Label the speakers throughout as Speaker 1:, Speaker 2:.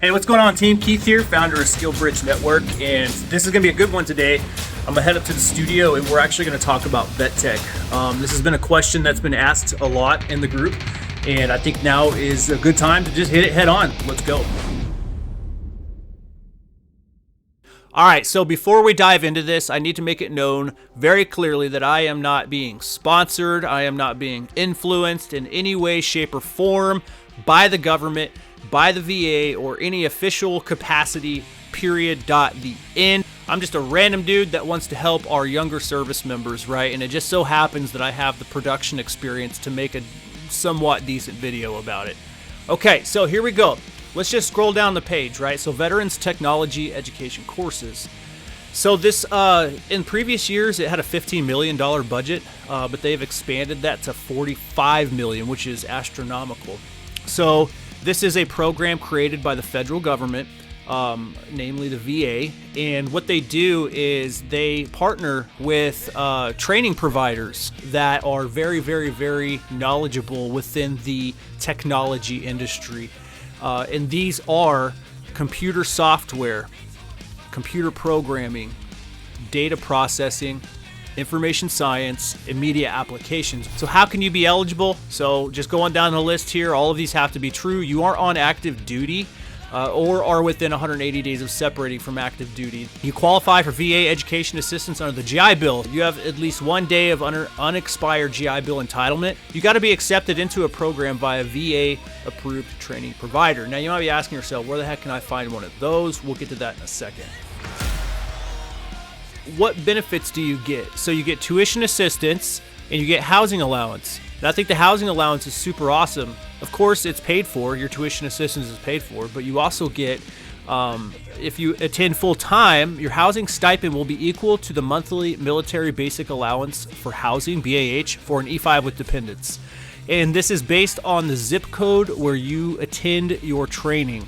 Speaker 1: Hey, what's going on, team? Keith here, founder of SkillBridge Network, and this is going to be a good one today. I'm going to head up to the studio, and we're actually going to talk about VET Tec. This has been a question that's been asked a lot in the group, and I think now is a good time to just hit it head on. Let's go. All right, so before we dive into this, I need to make it known very clearly that I am not being sponsored, I am not being influenced in any way, shape, or form by the government, by the VA, or any official capacity, period, the end. I'm just a random dude that wants to help our younger service members, right? And it just so happens that I have the production experience to make a somewhat decent video about it. Okay, so here we go. Let's just scroll down the page, right? So Veterans Technology Education Courses. So this, in previous years, it had a $15 million budget, but they've expanded that to $45 million, which is astronomical. So this is a program created by the federal government, namely the VA, and what they do is they partner with training providers that are very, very, very knowledgeable within the technology industry. And these are computer software, computer programming, data processing, information science, and media applications. So how can you be eligible? So just going down the list here, all of these have to be true. You are on active duty or are within 180 days of separating from active duty. You qualify for VA education assistance under the GI Bill. You have at least 1 day of unexpired GI Bill entitlement. You got to be accepted into a program by a VA approved training provider. Now you might be asking yourself, where the heck can I find one of those? We'll get to that in a second. What benefits do you get? So you get tuition assistance and you get housing allowance. And I think the housing allowance is super awesome. Of course, it's paid for. Your tuition assistance is paid for, but you also get, if you attend full time, your housing stipend will be equal to the monthly military basic allowance for housing, BAH, for an E5 with dependents. And this is based on the zip code where you attend your training.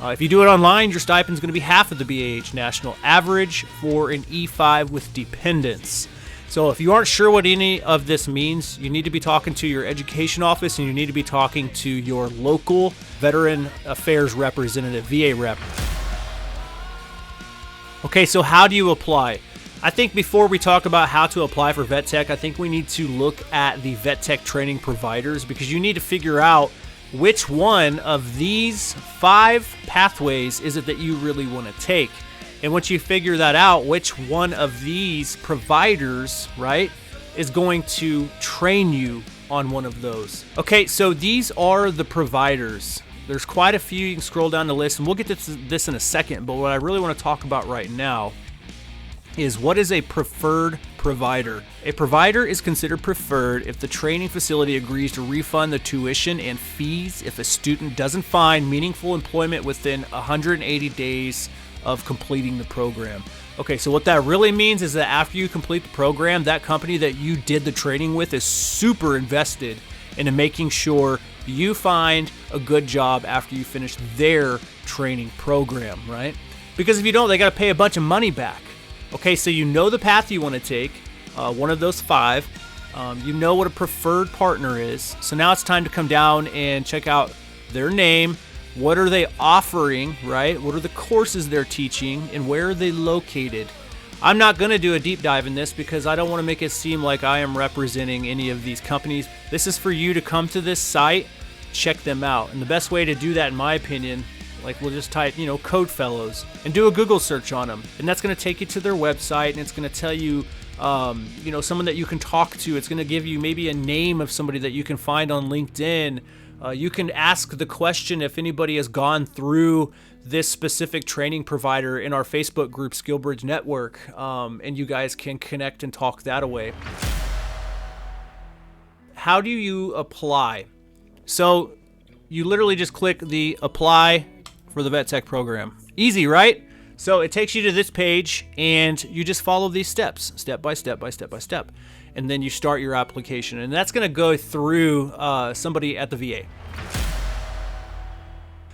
Speaker 1: If you do it online, your stipend is going to be half of the BAH national average for an E5 with dependents. So if you aren't sure what any of this means, you need to be talking to your education office and you need to be talking to your local Veteran Affairs representative, VA rep. Okay, so how do you apply? I think before we talk about how to apply for VET Tec, I think we need to look at the VET Tec training providers, because you need to figure out which one of these 5 pathways is it that you really want to take. And once you figure that out, which one of these providers, right, is going to train you on one of those. Okay, so these are the providers. There's quite a few. You can scroll down the list, and we'll get to this in a second. But what I really want to talk about right now is, what is a preferred provider? A provider is considered preferred if the training facility agrees to refund the tuition and fees if a student doesn't find meaningful employment within 180 days of completing the program. Okay, so what that really means is that after you complete the program, that company that you did the training with is super invested into making sure you find a good job after you finish their training program, right? Because if you don't, they got to pay a bunch of money back. Okay, so you know the path you want to take, one of those 5. You know what a preferred partner is. So now it's time to come down and check out their name. What are they offering, right? What are the courses they're teaching, and where are they located? I'm not going to do a deep dive in this because I don't want to make it seem like I am representing any of these companies. This is for you to come to this site, check them out. And the best way to do that, in my opinion, like, we'll just type, Code Fellows, and do a Google search on them. And that's going to take you to their website, and it's going to tell you, someone that you can talk to. It's going to give you maybe a name of somebody that you can find on LinkedIn. You can ask the question if anybody has gone through this specific training provider in our Facebook group, SkillBridge Network, and you guys can connect and talk that away. How do you apply? So you literally just click the apply for the VET Tec program. Easy, right? So it takes you to this page, and you just follow these steps, step by step by step by step. And then you start your application, and that's going to go through somebody at the VA.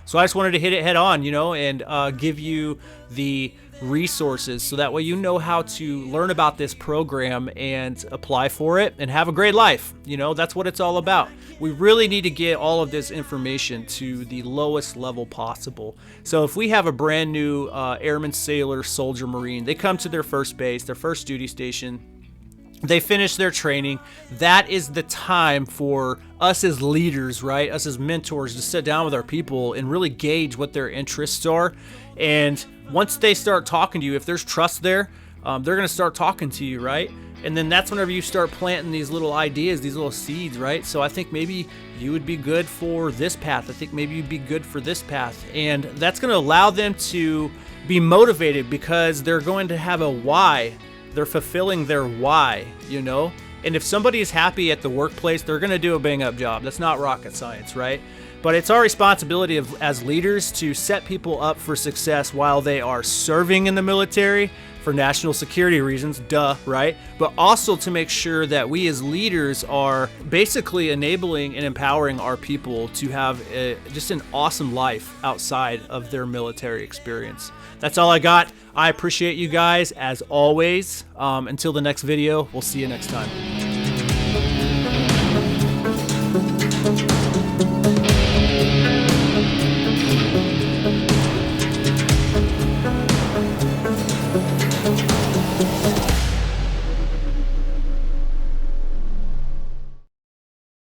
Speaker 1: So I just wanted to hit it head on, and give you the resources so that way you know how to learn about this program and apply for it and have a great life. That's what it's all about. We really need to get all of this information to the lowest level possible. So if we have a brand new airman, sailor, soldier, marine, they come to their first base, their first duty station, they finish their training. That is the time for us as leaders, right? Us as mentors to sit down with our people and really gauge what their interests are. And once they start talking to you, if there's trust there, they're going to start talking to you, right? And then that's whenever you start planting these little ideas, these little seeds, right? So I think maybe you would be good for this path. I think maybe you'd be good for this path. And that's going to allow them to be motivated because they're going to have a why. They're fulfilling their why, And if somebody is happy at the workplace, they're going to do a bang-up job. That's not rocket science, right? But it's our responsibility as leaders to set people up for success while they are serving in the military for national security reasons, right? But also to make sure that we as leaders are basically enabling and empowering our people to have just an awesome life outside of their military experience. That's all I got. I appreciate you guys as always. Until the next video, we'll see you next time.